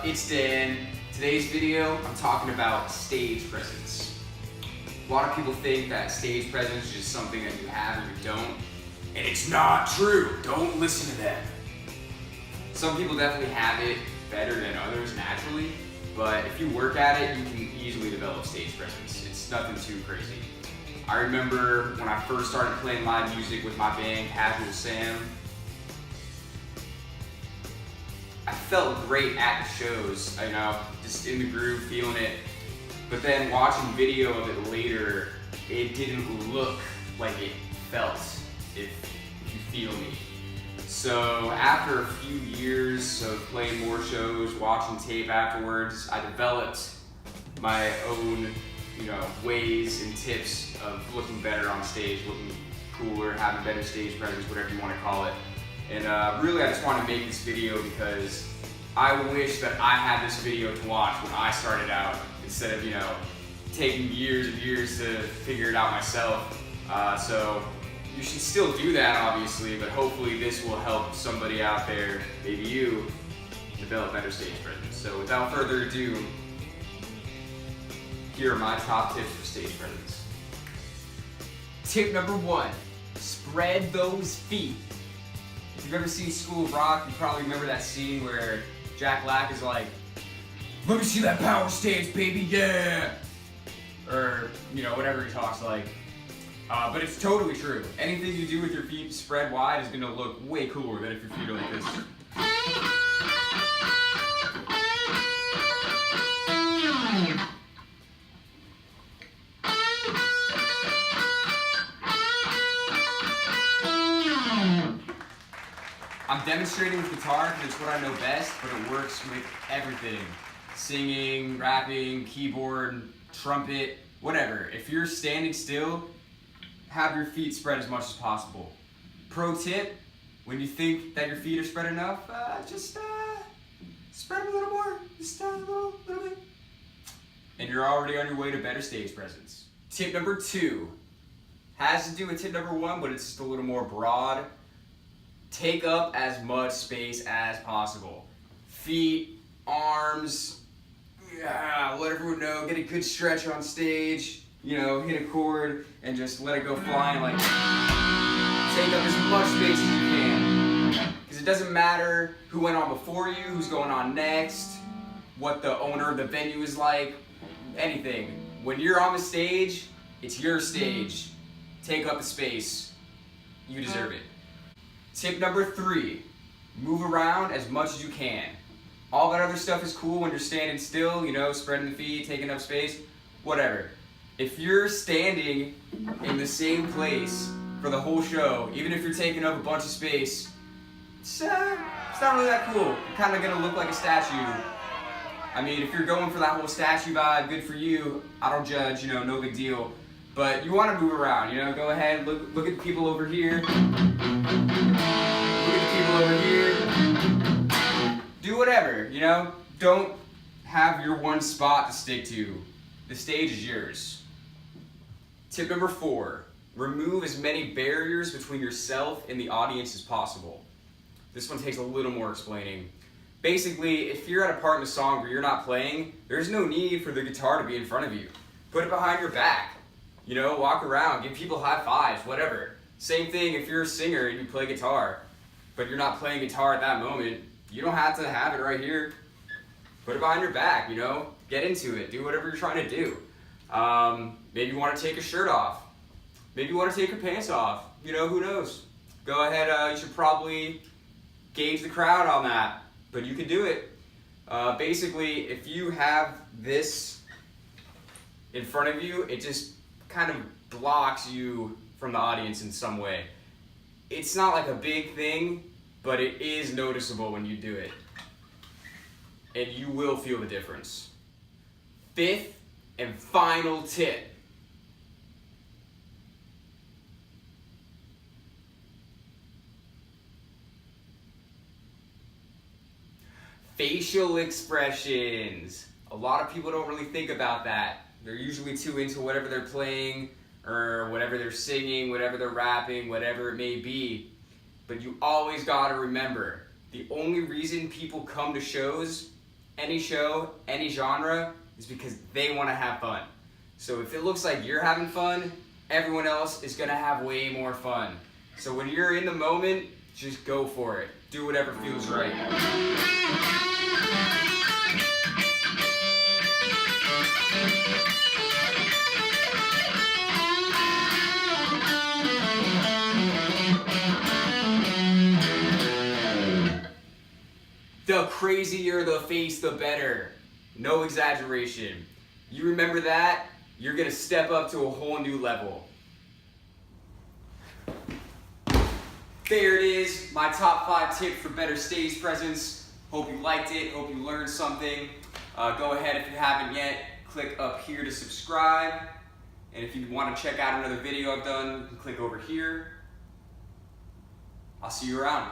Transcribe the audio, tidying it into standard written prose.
It's Dan. Today's video, I'm talking about stage presence. A lot of people think that stage presence is just something that you have or you don't, and it's not true. Don't listen to them. Some people definitely have it better than others naturally, but if you work at it, you can easily develop stage presence. It's nothing too crazy. I remember when I first started playing live music with my band, Casual Sam, I felt great at the shows, just in the groove, feeling it. But then watching video of it later, it didn't look like it felt, if you feel me. So after a few years of playing more shows, watching tape afterwards, I developed my own, ways and tips of looking better on stage, looking cooler, having better stage presence, whatever you want to call it. And really, I just want to make this video because I wish that I had this video to watch when I started out, instead of, taking years and years to figure it out myself. So you should still do that, obviously, but hopefully this will help somebody out there, maybe you, develop better stage presence. So without further ado, here are my top tips for stage presence. Tip number 1, spread those feet. If you've ever seen School of Rock, you probably remember that scene where Jack Black is like, "Let me see that power stance, baby, yeah!" Or, whatever he talks like. But it's totally true. Anything you do with your feet spread wide is gonna look way cooler than if your feet are like this. I'm demonstrating with guitar because it's what I know best, but it works with everything. Singing, rapping, keyboard, trumpet, whatever. If you're standing still, have your feet spread as much as possible. Pro tip, when you think that your feet are spread enough, just spread them a little more, just a little bit. And you're already on your way to better stage presence. Tip number 2 has to do with tip number 1, but it's just a little more broad. Take up as much space as possible. Feet, arms, let everyone know, get a good stretch on stage, hit a chord and just let it go flying, like take up as much space as you can. Because it doesn't matter who went on before you, who's going on next, what the owner of the venue is like, anything. When you're on the stage, it's your stage. Take up the space. You deserve it. Tip number 3, move around as much as you can. All that other stuff is cool when you're standing still, spreading the feet, taking up space, whatever. If you're standing in the same place for the whole show, even if you're taking up a bunch of space, it's not really that cool. You're kind of gonna look like a statue. I mean, if you're going for that whole statue vibe, good for you. I don't judge, no big deal. But you want to move around, go ahead, look at the people over here. Look at the people over here. Do whatever, Don't have your one spot to stick to. The stage is yours. Tip number 4, remove as many barriers between yourself and the audience as possible. This one takes a little more explaining. Basically, if you're at a part in the song where you're not playing, there's no need for the guitar to be in front of you. Put it behind your back. Walk around, give people high fives, whatever. Same thing if you're a singer and you play guitar, but you're not playing guitar at that moment. You don't have to have it right here. Put it behind your back, Get into it. Do whatever you're trying to do. Maybe you want to take your shirt off. Maybe you want to take your pants off. Who knows? Go ahead, you should probably gauge the crowd on that, but you can do it. Basically, if you have this in front of you, it just kind of blocks you from the audience in some way. It's not like a big thing, but it is noticeable when you do it. And you will feel the difference. 5th and final tip. Facial expressions. A lot of people don't really think about that. They're usually too into whatever they're playing or whatever they're singing, whatever they're rapping, whatever it may be. But you always gotta remember, the only reason people come to shows any show, any genre, is because they want to have fun. So if it looks like you're having fun, everyone else is gonna have way more fun. So when you're in the moment, just go for it. Do whatever feels right. The crazier the face, the better. No exaggeration. You remember that, you're gonna step up to a whole new level. There it is, my top 5 tips for better stage presence. Hope you liked it, hope you learned something. Go ahead, if you haven't yet, click up here to subscribe. And if you want to check out another video I've done, you can click over here. I'll see you around.